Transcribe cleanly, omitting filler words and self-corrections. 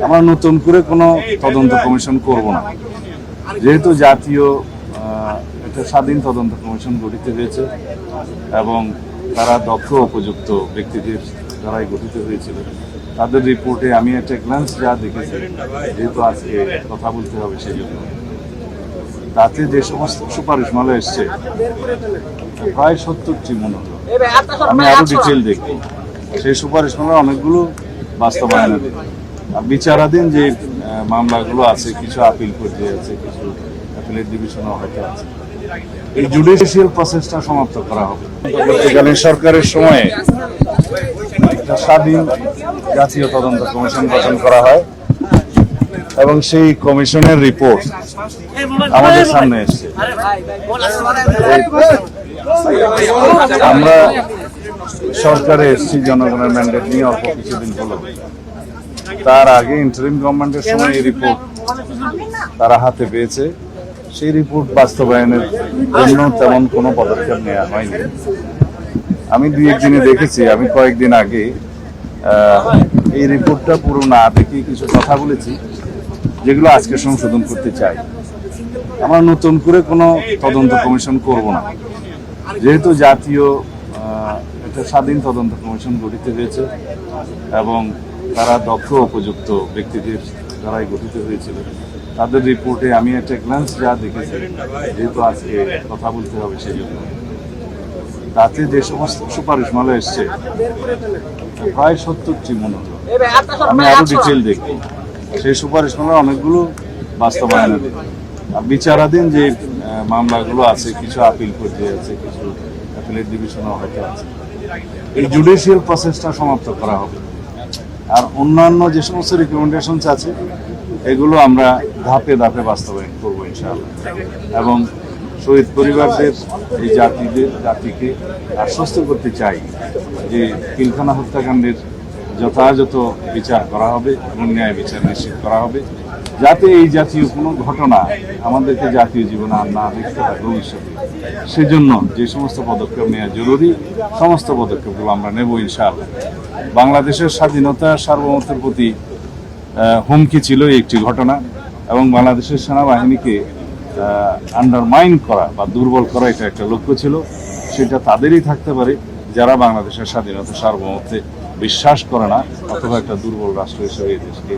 আমরা নতুন করে কোনো তদন্ত কমিশন করব না, যেহেতু জাতীয় একটা স্বাধীন তদন্ত কমিশন গঠিত হয়েছে এবং তারা দক্ষ উপযুক্ত ব্যক্তিদের দ্বারাই গঠিত হয়েছিল। তাদের রিপোর্টে আমি একটা গ্ল্যান্স যা দেখেছি, যেহেতু আজকে কথা বলতে হবে সেই জন্য, তাতে যে সমস্ত সুপারিশমালা এসছে প্রায় 70টি মনে হলো। আমি আরো ডিটেল দেখি, সেই সুপারিশমালা অনেকগুলো বাস্তবায়ন, আর বিচারাধীন যে মামলাগুলো আছে, কিছু আপিল পর্যায়ে আছে, কিছু অ্যাপিলেট ডিভিশনও হয়তো আছে। এই জুডিশিয়াল প্রসেসটা সমাপ্ত করা হবে। অন্তর্বর্তীকালীন সরকারের সময়ে একটা স্বাধীন জাতীয় তদন্ত কমিশন গঠন করা হয় এবং সেই কমিশনের রিপোর্ট আমাদের সামনে এসছে। আমরা সরকারে এসেছি জনগণের ম্যান্ডেট নিয়ে অল্প কিছুদিন হলো। তার আগে ইন্টারিম গভর্নমেন্টের সময় এই রিপোর্ট তারা হাতে পেয়েছে। সেই রিপোর্ট বাস্তবায়নের জন্য তেমন কোনো পদক্ষেপ নেওয়া হয়নি। আমি দুই একদিনে দেখেছি, আমি কয়েকদিন আগে এই রিপোর্টটা পুরো না দেখে কিছু কথা বলেছি, যেগুলো আজকে সংশোধন করতে চাই। আমরা নতুন করে কোনো তদন্ত কমিশন করব না, যেহেতু জাতীয় একটা স্বাধীন তদন্ত কমিশন গঠিত হয়েছে এবং তারা দক্ষ উপযুক্ত ব্যক্তিদের দ্বারাই গঠিত হয়েছিল। তাদের রিপোর্টে আমি একটা গ্ল্যান্স যা দেখেছি, যেহেতু আজকে কথা বলতে হবে সেই জন্য, তাতে যে সমস্ত সুপারিশমালা এসছে প্রায় 70টি মনে হলো। আমি আরো ডিটেল দেখি, সেই সুপারিশমালা অনেকগুলো বাস্তবায়ন, আর বিচারাধীন যে মামলাগুলো আছে, কিছু আপিল পর্যায়ে আছে, কিছু অ্যাপিলেট ডিভিশনও হয়তো আছে। এই জুডিশিয়াল প্রসেসটা সমাপ্ত করা হবে, আর অন্যান্য যে সমস্ত রিকমেন্ডেশনস আছে এগুলো আমরা ধাপে ধাপে বাস্তবায়ন করবো ইনশাআল্লাহ। এবং শহীদ পরিবারদের, এই জাতিকে আশ্বস্ত করতে চাই যে পিলখানা হত্যাকাণ্ডের যথাযথ বিচার করা হবে এবং ন্যায় বিচার নিশ্চিত করা হবে, যাতে এই জাতীয় কোনো ঘটনা আমাদেরকে জাতীয় জীবনে আর না দেখতে হয় ভবিষ্যতে। সেজন্য যে সমস্ত পদক্ষেপ নেওয়া জরুরি, সমস্ত পদক্ষেপগুলো আমরা নেব ইনশাআল্লাহ। বাংলাদেশের স্বাধীনতা সার্বভৌমত্বের প্রতি হুমকি ছিল একটি ঘটনা, এবং বাংলাদেশের সেনাবাহিনীকে আন্ডারমাইন করা বা দুর্বল করা এটা একটা লক্ষ্য ছিল। সেটা তাদেরই থাকতে পারে যারা বাংলাদেশের স্বাধীনতা সার্বভৌমত্বে বিশ্বাস করে না, অথবা একটা দুর্বল রাষ্ট্র হিসেবে এই দেশকে